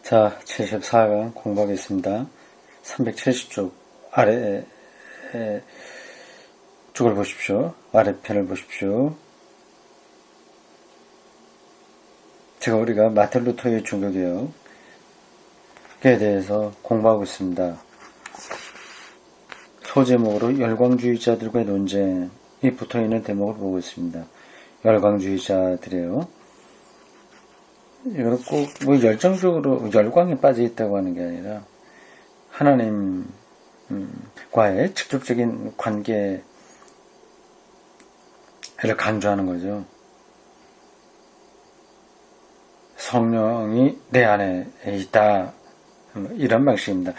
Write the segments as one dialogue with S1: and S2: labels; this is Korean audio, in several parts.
S1: 자, 74강 공부하겠습니다. 370쪽 아래 쪽을 보십시오. 아래편을 보십시오. 우리가 마틴 루터의 종교개혁에 대해서 공부하고 있습니다. 소제목으로 열광주의자들과의 논쟁이 붙어있는 대목을 보고 있습니다. 열광주의자들이에요. 이거는 꼭 뭐 열정적으로 열광에 빠져 있다고 하는 게 아니라 하나님과의 직접적인 관계를 강조하는 거죠. 성령이 내 안에 있다, 이런 방식입니다.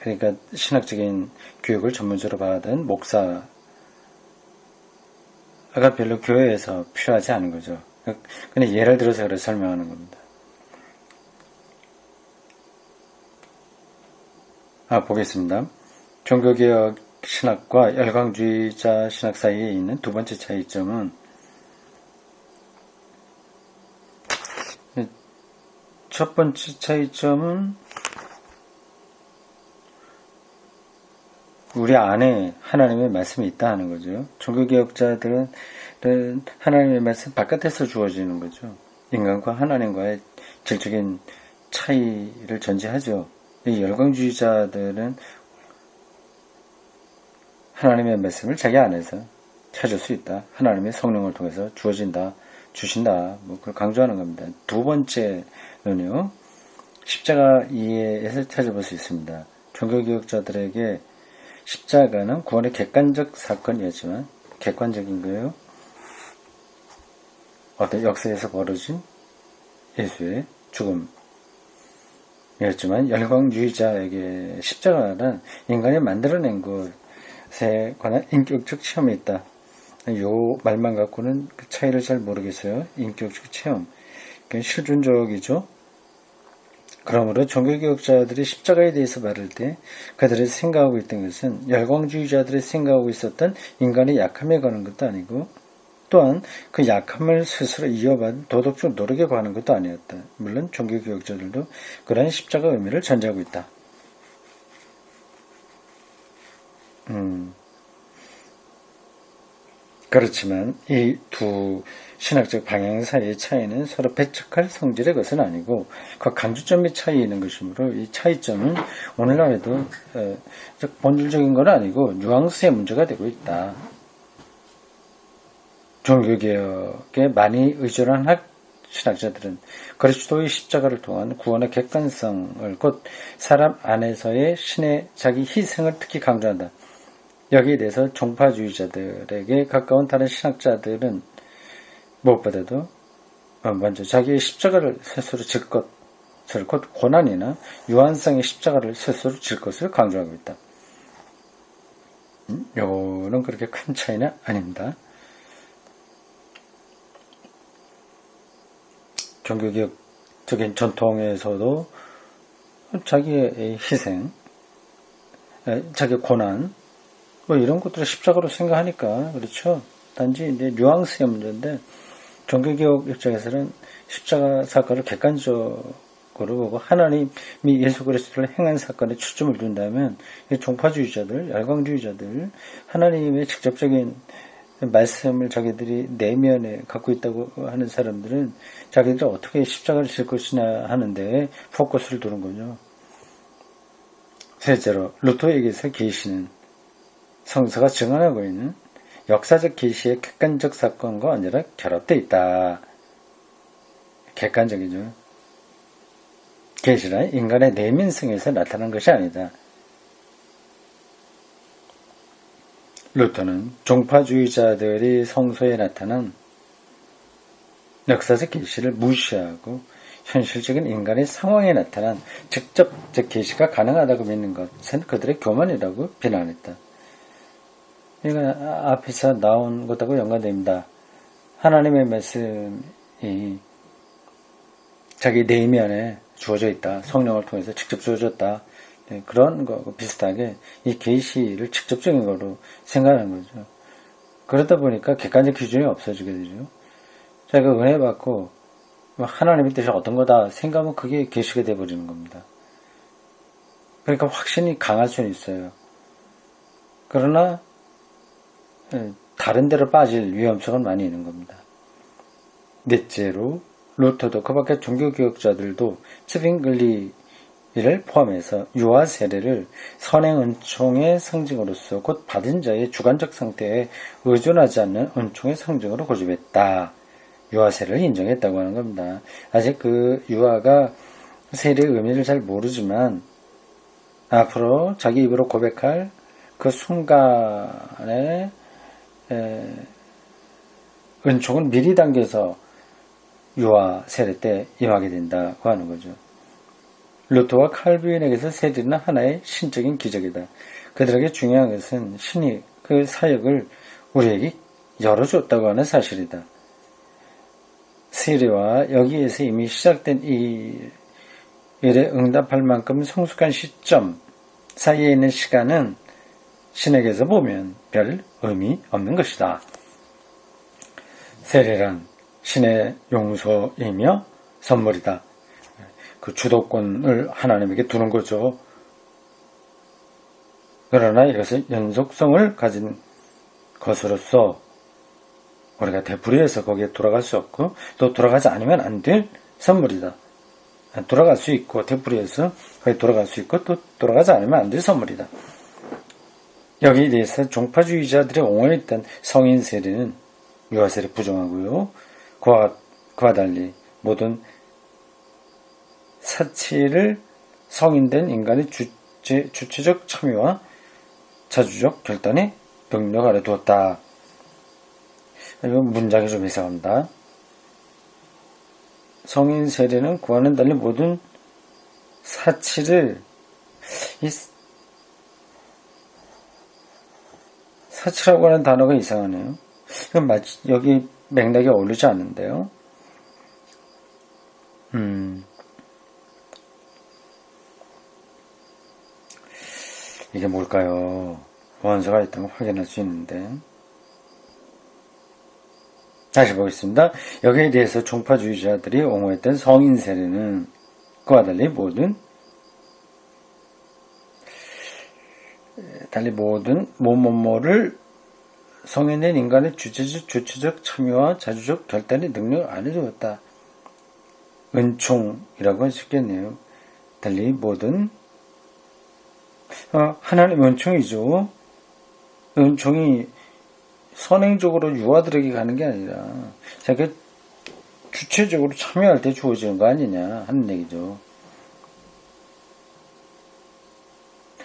S1: 그러니까 신학적인 교육을 전문적으로 받은 목사가 별로 교회에서 필요하지 않은 거죠. 그냥 예를 들어서 그래 설명하는 겁니다. 보겠습니다. 종교개혁 신학과 열광주의자 신학 사이에 있는 두 번째 차이점은 첫 번째 차이점은 우리 안에 하나님의 말씀이 있다 하는 거죠. 종교개혁자들은 하나님의 말씀 바깥에서 주어지는 거죠. 인간과 하나님과의 질적인 차이를 전제하죠. 이 열광주의자들은 하나님의 말씀을 자기 안에서 찾을 수 있다. 하나님의 성령을 통해서 주어진다, 주신다, 그걸 강조하는 겁니다. 두 번째는요, 십자가 이해에서 찾아볼 수 있습니다. 종교개혁자들에게 십자가는 구원의 객관적 사건이었지만, 객관적인 거예요. 어떤 역사에서 벌어진 예수의 죽음이었지만, 열광주의자에게 십자가는 인간이 만들어낸 것에 관한 인격적 체험이 있다. 요 말만 갖고는 그 차이를 잘 모르겠어요. 인격적 체험. 실존적이죠. 그러므로 종교개혁자들이 십자가에 대해서 말할 때 그들이 생각하고 있던 것은 열광주의자들이 생각하고 있었던 인간의 약함에 관한 것도 아니고, 또한 그 약함을 스스로 이어받은 도덕적 노력에 관한 것도 아니었다. 물론 종교개혁자들도 그러한 십자가 의미를 전제하고 있다. 그렇지만 이 두 신학적 방향 사이의 차이는 서로 배척할 성질의 것은 아니고 그 강조점의 차이에 있는 것이므로 이 차이점은 오늘날에도 본질적인 건 아니고 뉘앙스의 문제가 되고 있다. 종교개혁에 많이 의존한 신학자들은 그리스도의 십자가를 통한 구원의 객관성을, 곧 사람 안에서의 신의 자기 희생을 특히 강조한다. 여기에 대해서 종파주의자들에게 가까운 다른 신학자들은 무엇보다도 먼저 자기의 십자가를 스스로 질 것을, 곧 고난이나 유한성의 십자가를 스스로 질 것을 강조하고 있다. 요거는 그렇게 큰 차이는 아닙니다. 종교개혁적인 전통에서도 자기의 희생, 자기의 고난, 이런 것들을 십자가로 생각하니까, 그렇죠. 단지 이제 뉘앙스의 문제인데, 종교개혁 입장에서는 십자가 사건을 객관적으로 보고 하나님이 예수 그리스도를 행한 사건에 초점을 둔다면, 종파주의자들, 열광주의자들, 하나님의 직접적인 말씀을 자기들이 내면에 갖고 있다고 하는 사람들은 자기들이 어떻게 십자가를 질 것이냐 하는데 포커스를 두는 거죠. 셋째로, 루터에게서 계시는 성서가 증언하고 있는 역사적 계시의 객관적 사건과 언제나 결합되어 있다. 객관적이죠. 계시란 인간의 내면성에서 나타난 것이 아니다. 루터는 종파주의자들이 성서에 나타난 역사적 계시를 무시하고 현실적인 인간의 상황에 나타난 직접적 계시가 가능하다고 믿는 것은 그들의 교만이라고 비난했다. 이건 앞에서 나온 것하고 연관됩니다. 하나님의 말씀이 자기 내면에 주어져 있다. 성령을 통해서 직접 주어졌다. 그런 거하고 비슷하게 이 계시를 직접적인 거로 생각하는 거죠. 그러다 보니까 객관적 기준이 없어지게 되죠. 자기가 은혜 받고 하나님의 뜻이 어떤 거다 생각하면 그게 계시가 되어버리는 겁니다. 그러니까 확신이 강할 수는 있어요. 그러나 다른 데로 빠질 위험성은 많이 있는 겁니다. 넷째로 루터도 그 밖에 종교개혁자들도 스핑글리를 포함해서 유아 세례를 선행 은총의 상징으로서 곧 받은 자의 주관적 상태에 의존하지 않는 은총의 상징으로 고집했다. 유아 세례를 인정했다고 하는 겁니다. 아직 그 유아가 세례의 의미를 잘 모르지만 앞으로 자기 입으로 고백할 그 순간에 은총은 미리 당겨서 유아 세례 때 임하게 된다고 하는 거죠. 루터와 칼빈에게서 세례는 하나의 신적인 기적이다. 그들에게 중요한 것은 신이 그 사역을 우리에게 열어줬다고 하는 사실이다. 세례와 여기에서 이미 시작된 이 일에 응답할 만큼 성숙한 시점 사이에 있는 시간은 신에게서 보면 별 의미 없는 것이다. 세례란 신의 용서이며 선물이다. 그 주도권을 하나님에게 두는 거죠. 그러나 이것은 연속성을 가진 것으로서 우리가 되풀이해서 거기에 돌아갈 수 없고 또 돌아가지 않으면 안 될 선물이다. 돌아갈 수 있고 되풀이해서 거기에 돌아갈 수 있고 또 돌아가지 않으면 안 될 선물이다. 여기에 대해서 종파주의자들의 옹호했던 성인 세례는 유아 세례 부정하고요. 그와 달리 모든 사치를 성인된 인간의 주체적 참여와 자주적 결단의 능력 아래 두었다. 이거 문장이 좀 이상합니다. 성인 세례는 그와는 달리 모든 사치를 사치라고 하는 단어가 이상하네요. 여기 맥락이 어울리지 않는데요. 이게 뭘까요? 원서가 있다는 걸 확인할 수 있는데. 다시 보겠습니다. 여기에 대해서 종파주의자들이 옹호했던 성인 세례는 그와 달리 모든 뭐를 성인된 인간의 주체적 참여와 자주적 결단의 능력을 안 해주었다. 은총이라고 할 수 있겠네요. 달리 모든 하나님의 은총이죠. 은총이 선행적으로 유아들에게 가는 게 아니라 자기가 주체적으로 참여할 때 주어지는 거 아니냐 하는 얘기죠.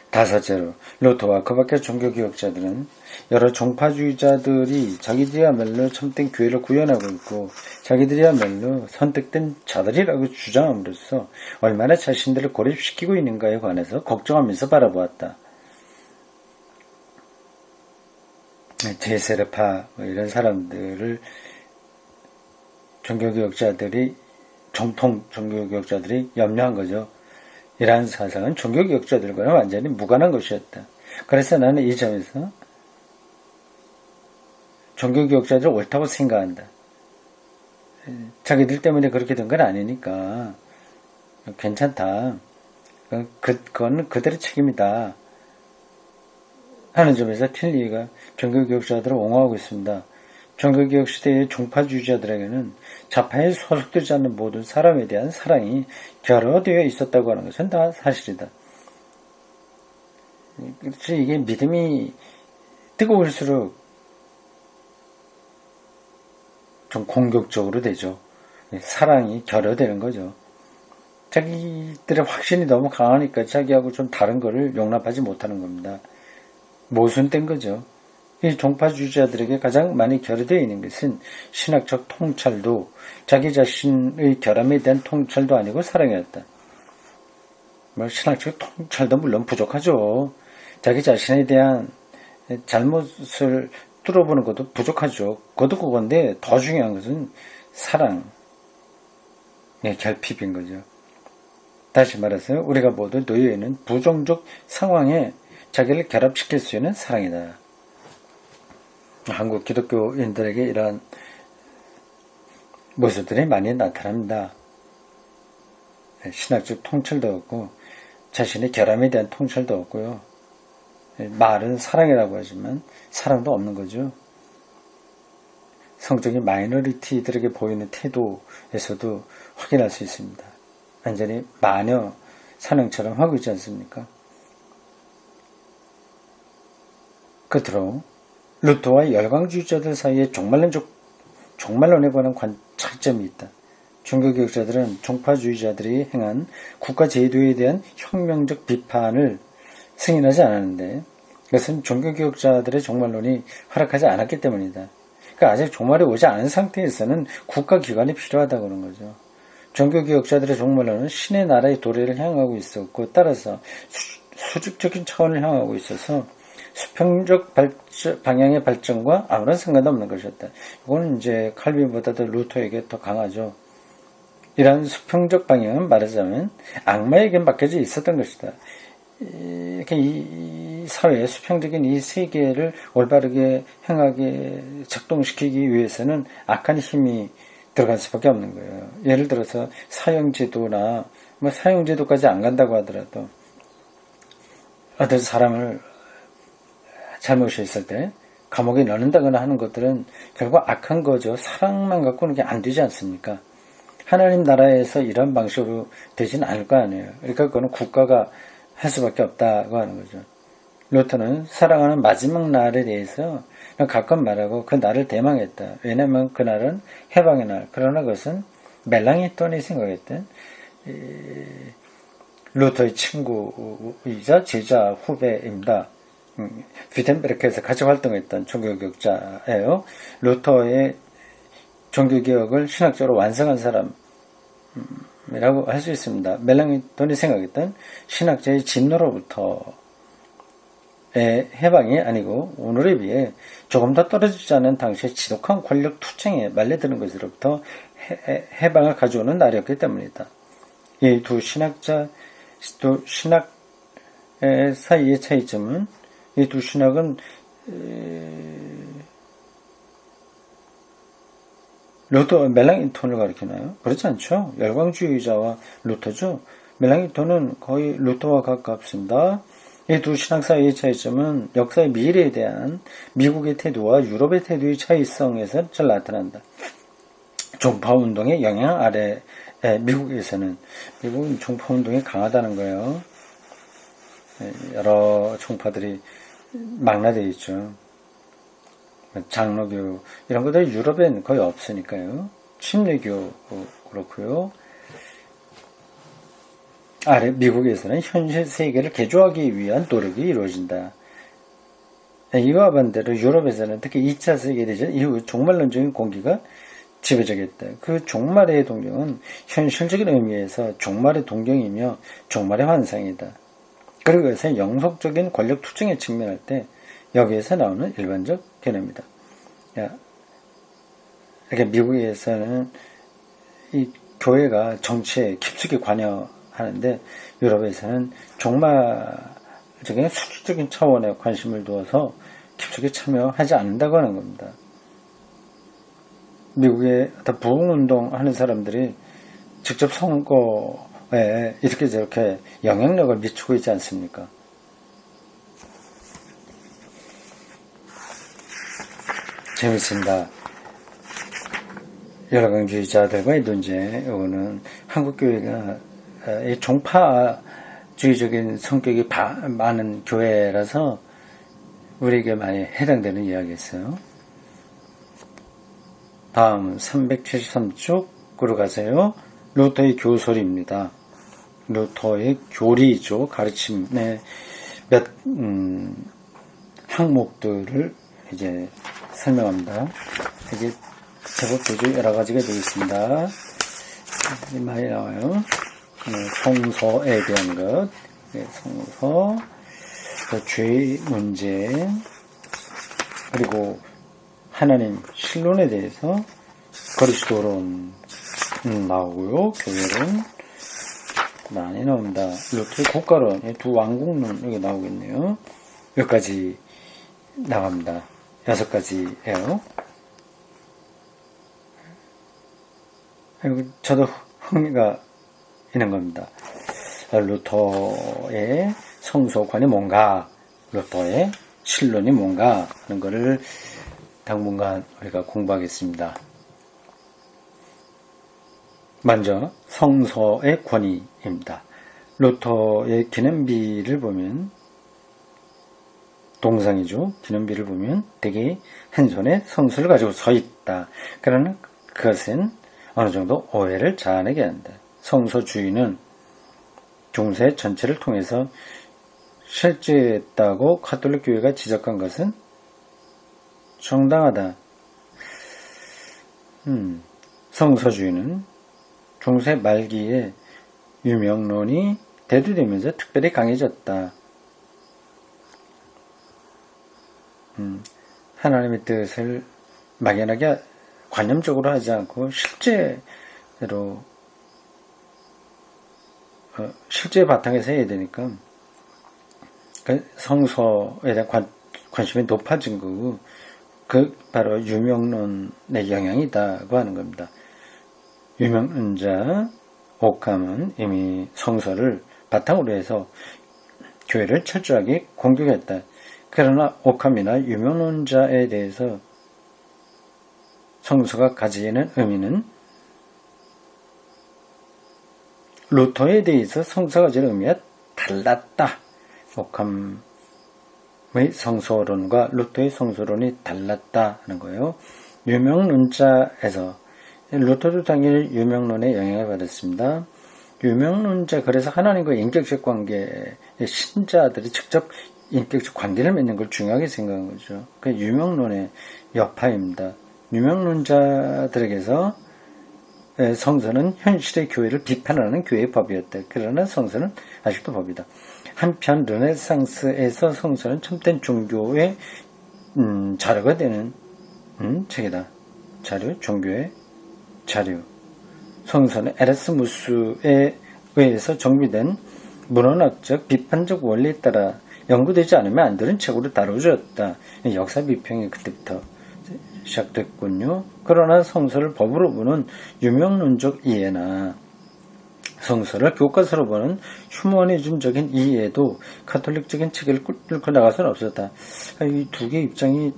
S1: 다섯째로 루터와 그 밖의 종교개혁자들은 여러 종파주의자들이 자기들이야말로 참된 교회를 구현하고 있고 자기들이야말로 선택된 자들이라고 주장함으로써 얼마나 자신들을 고립시키고 있는가에 관해서 걱정하면서 바라보았다. 제세르파 이런 사람들을 정통 종교개혁자들이 염려한 거죠. 이러한 사상은 종교개혁자들과는 완전히 무관한 것이었다. 그래서 나는 이 점에서 종교개혁자들을 옳다고 생각한다. 자기들 때문에 그렇게 된 건 아니니까 괜찮다. 그건 그들의 책임이다. 하는 점에서 틸리가 종교개혁자들을 옹호하고 있습니다. 종교개혁 시대의 종파주의자들에게는 좌파에 소속되지 않는 모든 사람에 대한 사랑이 결여되어 있었다고 하는 것은 다 사실이다. 그렇지, 이게 믿음이 뜨거울수록 좀 공격적으로 되죠. 사랑이 결여되는 거죠. 자기들의 확신이 너무 강하니까 자기하고 좀 다른 거를 용납하지 못하는 겁니다. 모순된 거죠. 이 종파주의자들에게 가장 많이 결여되어 있는 것은 신학적 통찰도 자기 자신의 결함에 대한 통찰도 아니고 사랑이었다. 신학적 통찰도 물론 부족하죠. 자기 자신에 대한 잘못을 뚫어보는 것도 부족하죠. 그것도 그건데 더 중요한 것은 사랑의 결핍인 거죠. 다시 말해서 우리가 모두 놓여 있는 부정적 상황에 자기를 결합시킬 수 있는 사랑이다. 한국 기독교인들에게 이러한 모습들이 많이 나타납니다. 신학적 통찰도 없고 자신의 결함에 대한 통찰도 없고요. 말은 사랑이라고 하지만 사랑도 없는 거죠. 성적인 마이너리티들에게 보이는 태도에서도 확인할 수 있습니다. 완전히 마녀 사냥처럼 하고 있지 않습니까? 끝으로 루터와 열광주의자들 사이에 종말론에 관한 차이점이 있다. 종교개혁자들은 종파주의자들이 행한 국가제도에 대한 혁명적 비판을 승인하지 않았는데 그것은 종교개혁자들의 종말론이 허락하지 않았기 때문이다. 그러니까 아직 종말이 오지 않은 상태에서는 국가기관이 필요하다고 그런 거죠. 종교개혁자들의 종말론은 신의 나라의 도래를 향하고 있었고 따라서 수직적인 차원을 향하고 있어서 수평적 방향의 발전과 아무런 상관도 없는 것이었다. 이건 이제 칼빈보다도 루터에게 더 강하죠. 이러한 수평적 방향은 말하자면 악마에게 맡겨져 있었던 것이다. 이렇게 이 사회의 수평적인 이 세계를 올바르게 행하게 작동시키기 위해서는 악한 힘이 들어갈 수밖에 없는 거예요. 예를 들어서 사형제도나 사형제도까지 안 간다고 하더라도 어떤 사람을 잘못이 있을 때 감옥에 넣는다거나 하는 것들은 결국 악한 거죠. 사랑만 갖고는 게 안 되지 않습니까? 하나님 나라에서 이런 방식으로 되지는 않을 거 아니에요. 그러니까 그거는 국가가 할 수밖에 없다고 하는 거죠. 루터는 사랑하는 마지막 날에 대해서 가끔 말하고 그 날을 대망했다. 왜냐하면 그날은 해방의 날. 그러나 그것은 멜랑이톤이 생각했던 루터의 친구이자 제자 후배입니다. 위텐베르크에서 같이 활동했던 종교개혁자예요. 루터의 종교개혁을 신학적으로 완성한 사람이라고 할 수 있습니다. 멜랑이톤이 생각했던 신학자의 진노로부터의 해방이 아니고 오늘에 비해 조금 더 떨어지지 않은 당시의 지독한 권력 투쟁에 말려드는 것으로부터 해방을 가져오는 날이었기 때문이다. 이 두 신학자, 또 신학 사이의 차이점은 이 두 신학은 루터, 멜랑이톤을 가리키나요? 그렇지 않죠. 열광주의자와 루터죠. 멜랑이톤은 거의 루터와 가깝습니다. 이 두 신학 사이의 차이점은 역사의 미래에 대한 미국의 태도와 유럽의 태도의 차이성에서 잘 나타난다. 종파운동의 영향 아래 미국은 종파운동이 강하다는 거예요. 여러 종파들이 망라되어 있죠. 장로교 이런 것들이 유럽엔 거의 없으니까요. 침례교 그렇고요. 아래 미국에서는 현실 세계를 개조하기 위한 노력이 이루어진다. 이와 반대로 유럽에서는 특히 2차 세계대전 이후 종말론적인 공기가 지배적이었다. 그 종말의 동경은 현실적인 의미에서 종말의 동경이며 종말의 환상이다. 그리고 그것은 영속적인 권력 투쟁에 직면할 때 여기에서 나오는 일반적 개념이다. 이렇게 미국에서는 이 교회가 정치에 깊숙이 관여하는데 유럽에서는 종말적인 수직적인 차원에 관심을 두어서 깊숙이 참여하지 않는다고 하는 겁니다. 미국의 부흥운동 하는 사람들이 직접 선거에 이렇게 저렇게 영향력을 미치고 있지 않습니까? 재밌습니다. 열광주의자들과의 논쟁, 이거는 한국교회가 종파주의적인 성격이 많은 교회라서 우리에게 많이 해당되는 이야기였어요. 다음 373쪽으로 가세요. 루터의 교설입니다. 루터의 교리죠. 가르침의 몇 항목들을 이제 설명합니다. 이게 제법 되죠. 여러 가지가 되겠습니다. 많이 나와요. 성서에 대한 것, 성서, 죄의 문제, 그리고 하나님 신론에 대해서 그리스도론 나오고요. 교회론 많이 나옵니다. 루터의 국가론, 두 왕국론 여기 나오겠네요. 여기까지 나갑니다. 6가지예요. 저도 흥미가 있는 겁니다. 루터의 성소관이 뭔가, 루터의 신론이 뭔가 하는 것을 당분간 우리가 공부하겠습니다. 먼저 성서의 권위입니다. 루터의 기념비를 보면 동상이죠. 기념비를 보면 대개 한 손에 성서를 가지고 서 있다. 그러나 그것은 어느 정도 오해를 자아내게 한다. 성서 주인은 중세 전체를 통해서 실제했다고 가톨릭 교회가 지적한 것은 정당하다. 성서 주인은 중세 말기에 유명론이 대두되면서 특별히 강해졌다. 하나님의 뜻을 막연하게 관념적으로 하지 않고 실제로 실제 바탕에서 해야 되니까 성서에 대한 관심이 높아진 거고 그 바로 유명론의 영향이다고 하는 겁니다. 유명론자 오캄은 이미 성서를 바탕으로 해서 교회를 철저하게 공격했다. 그러나 오캄이나 유명론자에 대해서 성서가 가지는 의미는 루터에 대해서 성서가 가지는 의미가 달랐다. 오캄의 성서론과 루터의 성서론이 달랐다 하는 거예요. 유명론자에서 루터도 당연히 유명론의 영향을 받았습니다. 유명론자, 그래서 하나님과 인격적 관계의 신자들이 직접 인격적 관계를 맺는 걸 중요하게 생각한 거죠. 그 유명론의 여파입니다. 유명론자들에게서 성서는 현실의 교회를 비판하는 교회의 법이었다. 그러나 성서는 아직도 법이다. 한편 르네상스에서 성서는 참된 종교의 자료가 되는 책이다. 자료, 종교의 자료. 성서는 에라스무스에 의해서 정비된 문헌학적 비판적 원리에 따라 연구되지 않으면 안 되는 책으로 다뤄졌다. 역사 비평이 그때부터 시작됐군요. 그러나 성서를 법으로 보는 유명론적 이해나 성서를 교과서로 보는 휴머니즘적인 이해에도 가톨릭적인 체계를 뚫고 나갈 수는 없었다. 이 두 개의 입장이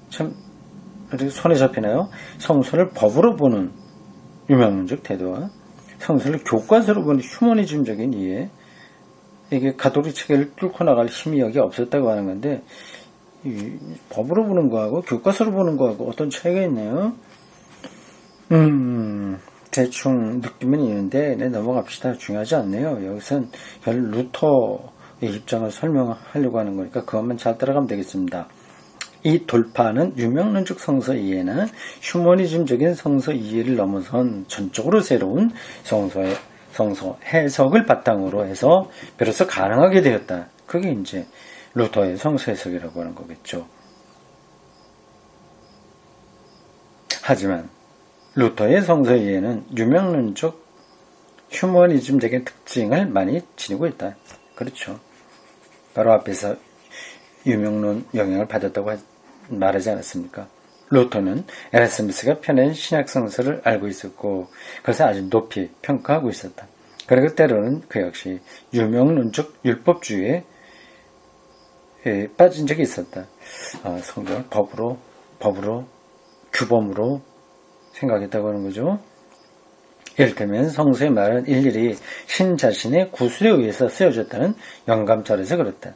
S1: 참 손에 잡히나요? 성서를 법으로 보는 유명론적 태도와 성서를 교과서로 보는 휴머니즘적인 이해, 이게 가톨릭 체계를 뚫고 나갈 힘이 여기 없었다고 하는 건데, 법으로 보는 거하고 교과서로 보는 거하고 어떤 차이가 있나요? 대충 느낌은 있는데 넘어갑시다. 중요하지 않네요. 여기선 별 루터의 입장을 설명하려고 하는 거니까 그것만 잘 따라가면 되겠습니다. 이 돌파는 유명론적 성서 이해나 휴머니즘적인 성서 이해를 넘어선 전적으로 새로운 성서 해석을 바탕으로 해서 비로소 가능하게 되었다. 그게 이제 루터의 성서 해석이라고 하는 거겠죠. 하지만 루터의 성서 이해는 유명론적 휴머니즘적인 특징을 많이 지니고 있다. 그렇죠. 바로 앞에서 유명론 영향을 받았다고 말하지 않았습니까? 루터는 에라스무스가 펴낸 신약 성서를 알고 있었고 그것을 아주 높이 평가하고 있었다. 그리고 때로는 그 역시 유명론적 율법주의에 빠진 적이 있었다. 성경을 법으로 규범으로 생각했다고 하는 거죠. 이를테면 성서의 말은 일일이 신 자신의 구술에 의해서 쓰여졌다는 영감설에서 그렇다.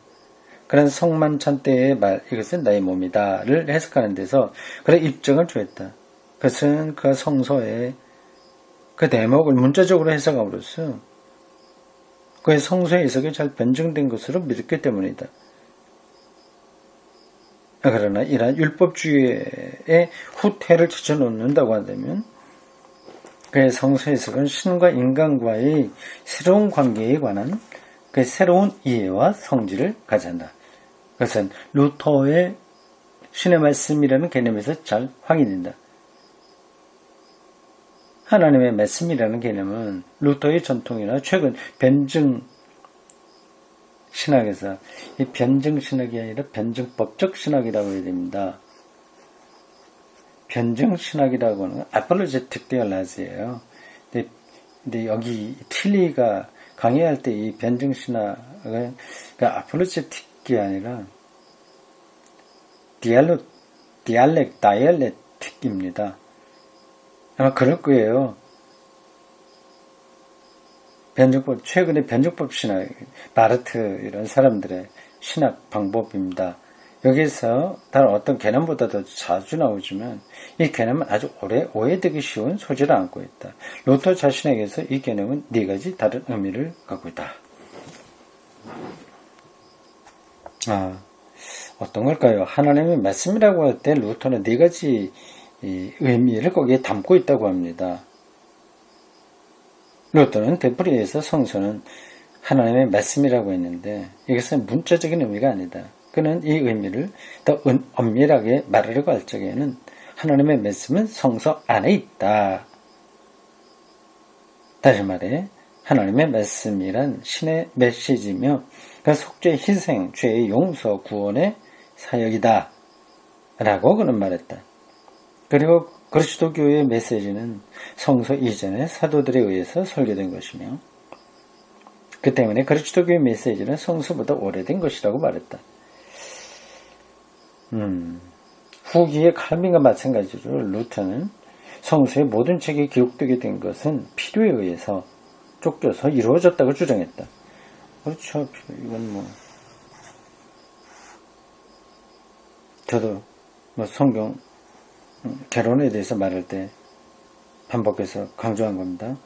S1: 그런 성만찬 때의 말, 이것은 나의 몸이다를 해석하는 데서 그런 입증을 주었다. 그것은 그 성서의 그 대목을 문자적으로 해석함으로써 그의 성서의 해석이 잘 변증된 것으로 믿었기 때문이다. 그러나 이러한 율법주의의 후퇴를 제쳐놓는다고 한다면 그의 성서 해석은 신과 인간과의 새로운 관계에 관한 그 새로운 이해와 성질을 가진다. 그것은 루터의 신의 말씀이라는 개념에서 잘 확인된다. 하나님의 말씀이라는 개념은 루터의 전통이나 최근 변증 신학에서 이 변증 신학이 아니라 변증법적 신학이라고 해야 됩니다. 변증신학이라고 하는 건 apologetic theology예요. 근데 여기 틸리가 강의할 때 이 변증신학은 그러니까 apologetic이 아니라 dialectic입니다. 아마 그럴 거예요. 변증법, 최근에 변증법 신학, 바르트 이런 사람들의 신학 방법입니다. 여기서 다른 어떤 개념보다도 자주 나오지만 이 개념은 아주 오해되기 쉬운 소지를 안고 있다. 루터 자신에게서 이 개념은 네 가지 다른 의미를 갖고 있다. 어떤 걸까요? 하나님의 말씀이라고 할 때 루터는 네 가지 의미를 거기에 담고 있다고 합니다. 루터는 되풀이해서 성서는 하나님의 말씀이라고 했는데 이것은 문자적인 의미가 아니다. 그는 이 의미를 더 엄밀하게 말하려고 할 적에는 하나님의 말씀은 성서 안에 있다. 다시 말해 하나님의 말씀이란 신의 메시지며 그 속죄 희생, 죄의 용서, 구원의 사역이다. 라고 그는 말했다. 그리고 그리스도교의 메시지는 성서 이전의 사도들에 의해서 설계된 것이며 그 때문에 그리스도교의 메시지는 성서보다 오래된 것이라고 말했다. 후기의 칼빈과 마찬가지로 루터는 성서의 모든 책이 기록되게 된 것은 필요에 의해서 쫓겨서 이루어졌다고 주장했다. 그렇죠. 이건 저도 성경 개론에 대해서 말할 때 반복해서 강조한 겁니다.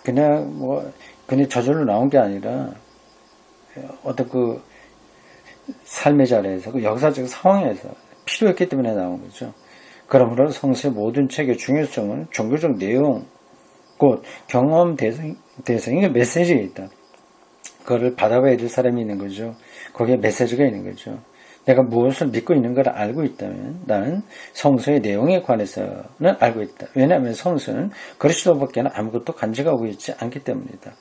S1: 그냥 저절로 나온 게 아니라 어떤 그 삶의 자리에서 그 역사적 상황에서 필요했기 때문에 나온 거죠. 그러므로 성서의 모든 책의 중요성은 종교적 내용, 곧 경험 대상이 메시지에 있다. 그거를 받아봐야 될 사람이 있는 거죠. 거기에 메시지가 있는 거죠. 내가 무엇을 믿고 있는 걸 알고 있다면 나는 성서의 내용에 관해서는 알고 있다. 왜냐하면 성서는 그리스도밖에는 아무것도 간직하고 있지 않기 때문이다.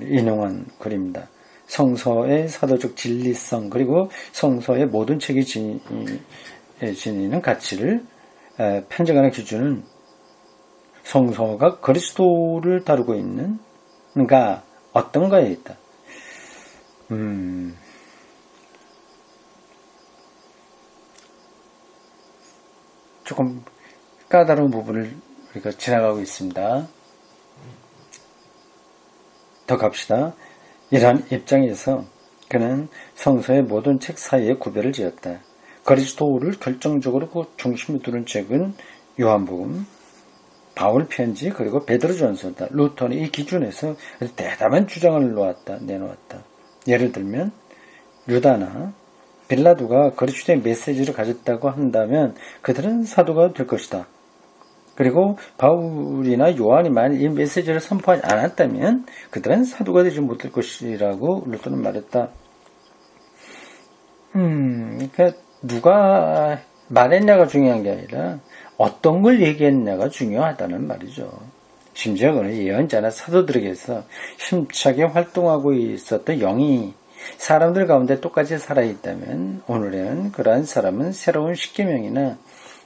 S1: 인용한 글입니다. 성서의 사도적 진리성 그리고 성서의 모든 책이 지니는 가치를 판정하는 기준은 성서가 그리스도를 다루고 있는가 어떤가에 있다. 조금 까다로운 부분을 우리가 지나가고 있습니다. 더 갑시다. 이러한 입장에서 그는 성서의 모든 책 사이에 구별을 지었다. 그리스도를 결정적으로 그 중심에 두는 책은 요한복음, 바울 편지 그리고 베드로전서다. 루터는 이 기준에서 대담한 주장을 내놓았다. 예를 들면 유다나 빌라도가 그리스도의 메시지를 가졌다고 한다면 그들은 사도가 될 것이다. 그리고 바울이나 요한이 만약 이 메시지를 선포하지 않았다면 그들은 사도가 되지 못할 것이라고 루터는 말했다. 그러니까 누가 말했냐가 중요한 게 아니라 어떤 걸 얘기했냐가 중요하다는 말이죠. 심지어 그는 예언자나 사도들에게서 힘차게 활동하고 있었던 영이 사람들 가운데 똑같이 살아있다면 오늘에는 그러한 사람은 새로운 십계명이나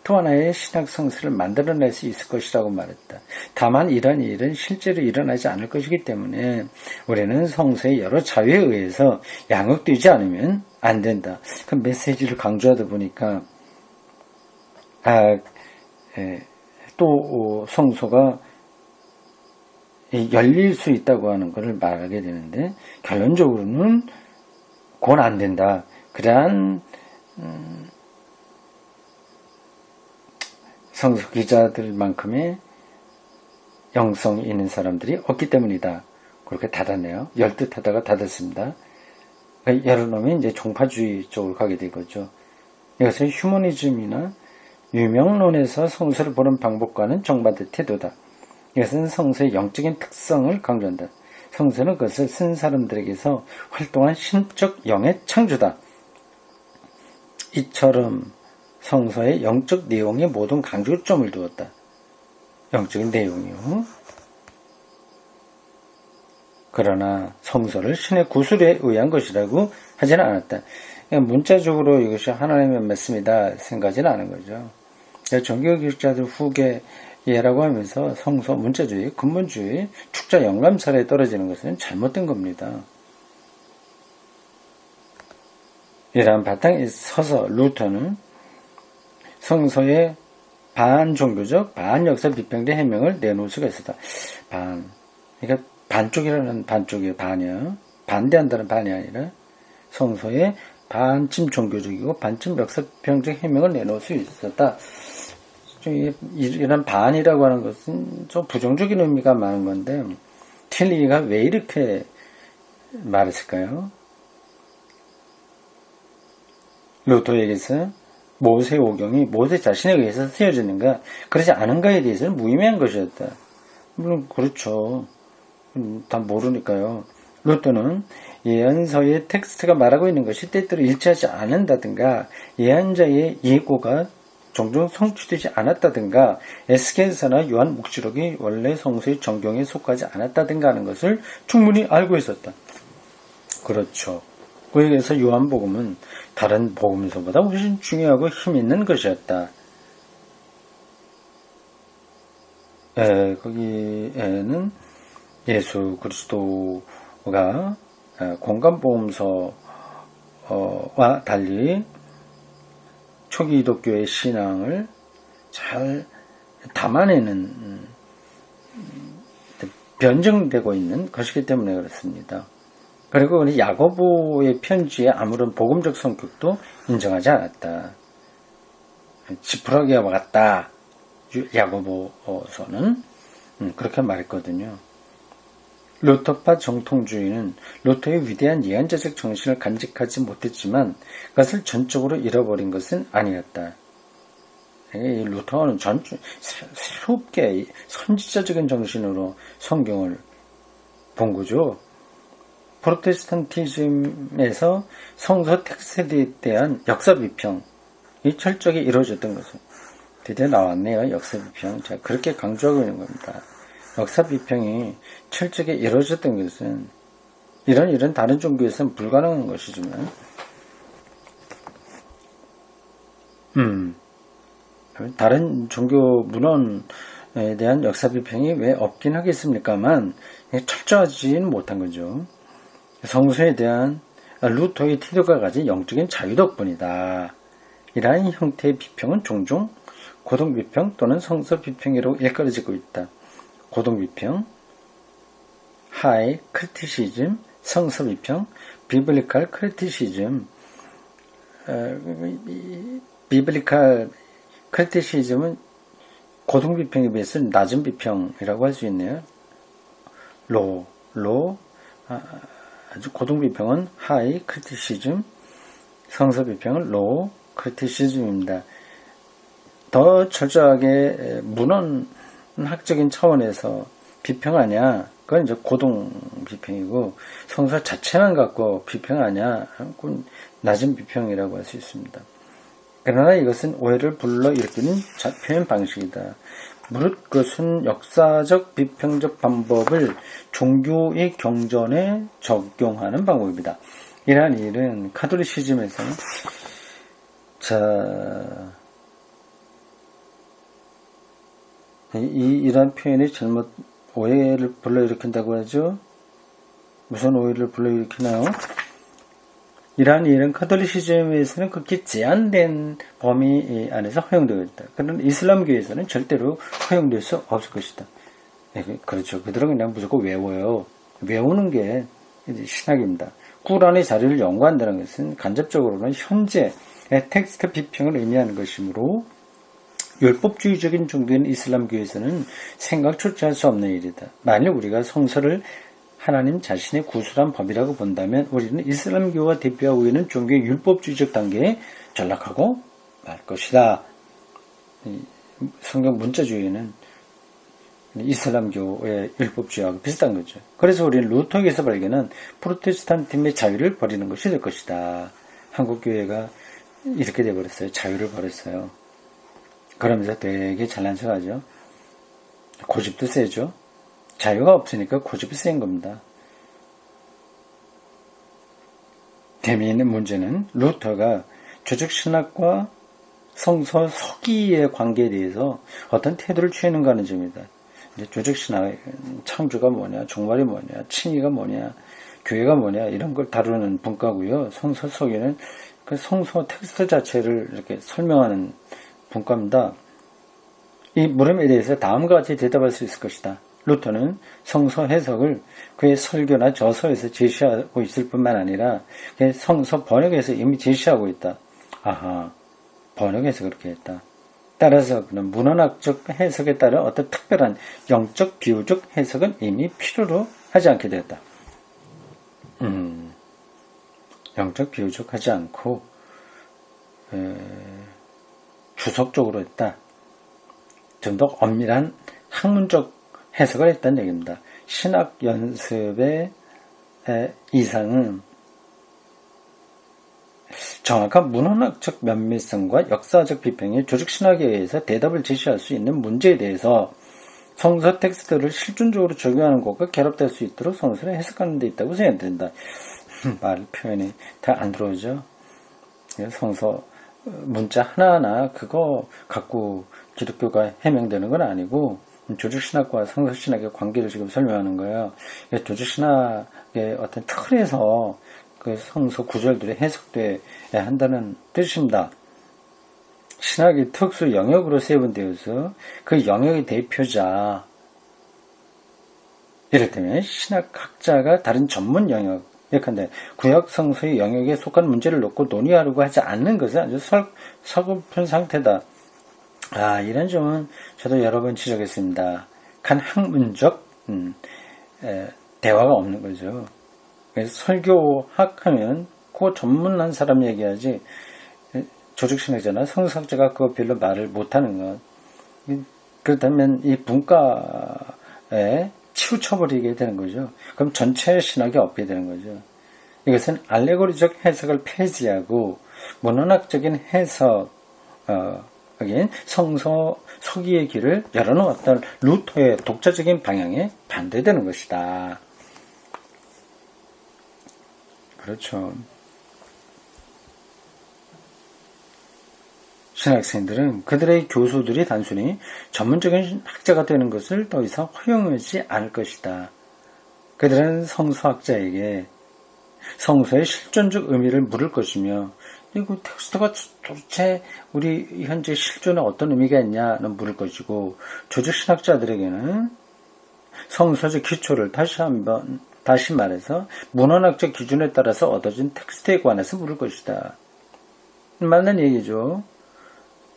S1: 또 하나의 신학 성서를 만들어낼 수 있을 것이라고 말했다. 다만 이런 일은 실제로 일어나지 않을 것이기 때문에 우리는 성서의 여러 자유에 의해서 양육되지 않으면 안 된다. 그 메시지를 강조하다 보니까 또 성서가 열릴 수 있다고 하는 것을 말하게 되는데 결론적으로는 그건 안 된다. 그러한 성서 기자들만큼의 영성이 있는 사람들이 없기 때문이다. 그렇게 닫았네요. 열뜻하다가 닫았습니다. 열어놓으면 이제 종파주의 쪽으로 가게 되겠죠. 이것은 휴머니즘이나 유명론에서 성서를 보는 방법과는 정반대 태도다. 이것은 성서의 영적인 특성을 강조한다. 성서는 그것을 쓴 사람들에게서 활동한 신적 영의 창조다. 이처럼 성서의 영적 내용에 모든 강조점을 두었다. 영적인 내용이요. 그러나 성서를 신의 구술에 의한 것이라고 하지는 않았다. 문자적으로 이것이 하나님의 말씀이다 생각하지는 않은 거죠. 종교개혁자들 후계라고 하면서 성서, 문자주의, 근본주의, 축자 영감설에 떨어지는 것은 잘못된 겁니다. 이러한 바탕에 서서 루터는 성서의 반종교적, 반역사 비평대 해명을 내놓을 수가 있었다. 그러니까 반쪽이라는 반쪽이에요. 반이야. 반대한다는 반이 아니라 성서의 반쯤 종교적이고 반쯤 역사 비평적 해명을 내놓을 수 있었다. 이런 반이라고 하는 것은 좀 부정적인 의미가 많은 건데 틸리가 왜 이렇게 말했을까요? 루터에게서 모세 오경이 모세 자신에 의해서 쓰여지는가 그렇지 않은가에 대해서는 무의미한 것이었다. 물론 그렇죠. 다 모르니까요. 루터는 예언서의 텍스트가 말하고 있는 것이 때때로 일치하지 않는다든가 예언자의 예고가 종종 성취되지 않았다든가 에스겔서나 요한 묵시록이 원래 성서의 정경에 속하지 않았다든가 하는 것을 충분히 알고 있었다. 그렇죠. 그에 의해서 요한복음은 다른 복음서보다 훨씬 중요하고 힘있는 것이었다. 거기에는 예수 그리스도가 공간복음서와 달리 초기 기독교의 신앙을 잘 담아내는 변증되고 있는 것이기 때문에 그렇습니다. 그리고 야고보의 편지에 아무런 복음적 성격도 인정하지 않았다. 지푸라기와 같다. 야고보서는 그렇게 말했거든요. 루터파 정통주의는 루터의 위대한 예언자적 정신을 간직하지 못했지만 그것을 전적으로 잃어버린 것은 아니었다. 루터는 새롭게 선지자적인 정신으로 성경을 본 거죠. 프로테스탄티즘에서 성서 텍스트에 대한 역사 비평이 철저하게 이루어졌던 것은 드디어 나왔네요. 역사 비평. 제가 그렇게 강조하고 있는 겁니다. 역사 비평이 철저하게 이루어졌던 것은 이런 다른 종교에서는 불가능한 것이지만 다른 종교 문헌에 대한 역사 비평이 왜 없긴 하겠습니까만 철저하지는 못한 거죠. 성서에 대한 루터의 태도가 가진 영적인 자유 덕분이다. 이러한 형태의 비평은 종종 고등비평 또는 성서 비평이라고 일컬어지고 있다. 고등비평, 하이 크리티시즘, 성서 비평, 비블리칼 크리티시즘. 비블리칼 크리티시즘은 고등비평에 비해서 낮은 비평이라고 할 수 있네요. 아주 고등비평은 하이 크리티시즘, 성서비평은 로우 크리티시즘입니다. 더 철저하게 문헌학적인 차원에서 비평하냐? 그건 이제 고등비평이고 성서 자체만 갖고 비평하냐? 그건 낮은 비평이라고 할 수 있습니다. 그러나 이것은 오해를 불러일으키는 표현 방식이다. 무릇 그것은 역사적 비평적 방법을 종교의 경전에 적용하는 방법입니다. 이러한 일은 카톨리시즘에서는 이러한 표현이 잘못 오해를 불러일으킨다고 하죠. 무슨 오해를 불러일으키나요? 이러한 일은 카톨리시즘에서는 극히 제한된 범위 안에서 허용되고 있다. 그러나 이슬람교에서는 절대로 허용될 수 없을 것이다. 그렇죠. 그들은 그냥 무조건 외워요. 외우는 게 신학입니다. 꾸란의 자료를 연구한다는 것은 간접적으로는 현재의 텍스트 비평을 의미하는 것이므로 율법주의적인 종교인 이슬람교에서는 생각조차 할 수 없는 일이다. 만일 우리가 성서를 하나님 자신의 구술한 법이라고 본다면 우리는 이슬람교와 대표하고 있는 종교의 율법주의적 단계에 전락하고 말 것이다. 성경 문자주의는 이슬람교의 율법주의하고 비슷한 거죠. 그래서 우리는 루터에게서 발견한 프로테스탄팀의 자유를 버리는 것이 될 것이다. 한국교회가 이렇게 돼버렸어요. 자유를 버렸어요. 그러면서 되게 잘난 척하죠. 고집도 세죠. 자유가 없으니까 고집이 센 겁니다. 재미있는 문제는 루터가 조직신학과 성서 서기의 관계에 대해서 어떤 태도를 취하는가 하는 점입니다. 조직신학, 창조가 뭐냐, 종말이 뭐냐, 칭의가 뭐냐, 교회가 뭐냐 이런 걸 다루는 분과고요. 성서 서기는 그 성서 텍스트 자체를 이렇게 설명하는 분과입니다. 이 물음에 대해서 다음과 같이 대답할 수 있을 것이다. 루터는 성서 해석을 그의 설교나 저서에서 제시하고 있을 뿐만 아니라 성서 번역에서 이미 제시하고 있다. 아하, 번역에서 그렇게 했다. 따라서 그는 문헌학적 해석에 따른 어떤 특별한 영적 비유적 해석은 이미 필요로 하지 않게 되었다. 영적 비유적 하지 않고 주석적으로 했다. 좀 더 엄밀한 학문적 해석을 했다는 얘기입니다. 신학 연습의 이상은 정확한 문헌학적 면밀성과 역사적 비평이 조직신학에 의해서 대답을 제시할 수 있는 문제에 대해서 성서 텍스트를 실존적으로 적용하는 것과 결합될 수 있도록 성서를 해석하는 데 있다고 생각된다. 말 표현이 다 안 들어오죠. 성서 문자 하나하나 그거 갖고 기독교가 해명되는 건 아니고 조직신학과 성서신학의 관계를 지금 설명하는 거예요. 조직신학의 어떤 틀에서 그 성서 구절들이 해석돼야 한다는 뜻입니다. 신학이 특수 영역으로 세분되어서 그 영역의 대표자, 이를테면 신학학자가 다른 전문 영역, 예컨대 구약 성서의 영역에 속한 문제를 놓고 논의하려고 하지 않는 것은 아주 서글픈 상태다. 이런 점은 저도 여러 번 지적했습니다. 간 학문적 대화가 없는 거죠. 그래서 설교학 하면 그거 전문한 사람 얘기하지 조직신학자나 성서학자가 그거 별로 말을 못하는 것. 그렇다면 이 분과에 치우쳐버리게 되는 거죠. 그럼 전체 신학이 없게 되는 거죠. 이것은 알레고리적 해석을 폐지하고 문헌학적인 해석, 성서 서기의 길을 열어놓았던 루터의 독자적인 방향에 반대되는 것이다. 그렇죠. 신학생들은 그들의 교수들이 단순히 전문적인 학자가 되는 것을 더 이상 허용하지 않을 것이다. 그들은 성서학자에게 성서의 실존적 의미를 물을 것이며 이거 텍스트가 도대체 우리 현재 실존에 어떤 의미가 있냐는 물을 것이고 조직신학자들에게는 성서적 기초를 다시 말해서 문헌학적 기준에 따라서 얻어진 텍스트에 관해서 물을 것이다. 맞는 얘기죠.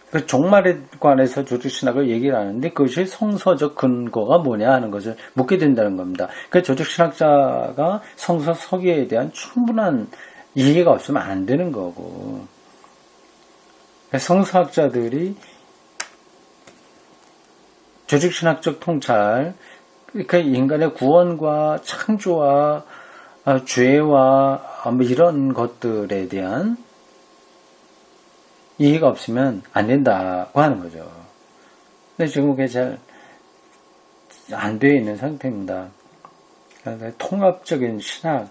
S1: 그 종말에 관해서 조직신학을 얘기를 하는데 그것이 성서적 근거가 뭐냐 하는 것을 묻게 된다는 겁니다. 그 조직신학자가 성서 서기에 대한 충분한 이해가 없으면 안 되는 거고 성서학자들이 조직신학적 통찰, 그러니까 인간의 구원과 창조와 죄와 이런 것들에 대한 이해가 없으면 안 된다고 하는 거죠. 근데 지금 그게 잘 안 되어 있는 상태입니다. 그러니까 통합적인 신학이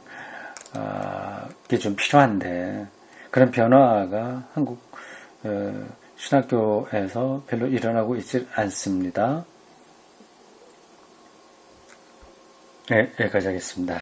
S1: 좀 필요한데 그런 변화가 한국 신학교에서 별로 일어나고 있지 않습니다. 네, 여기까지 하겠습니다.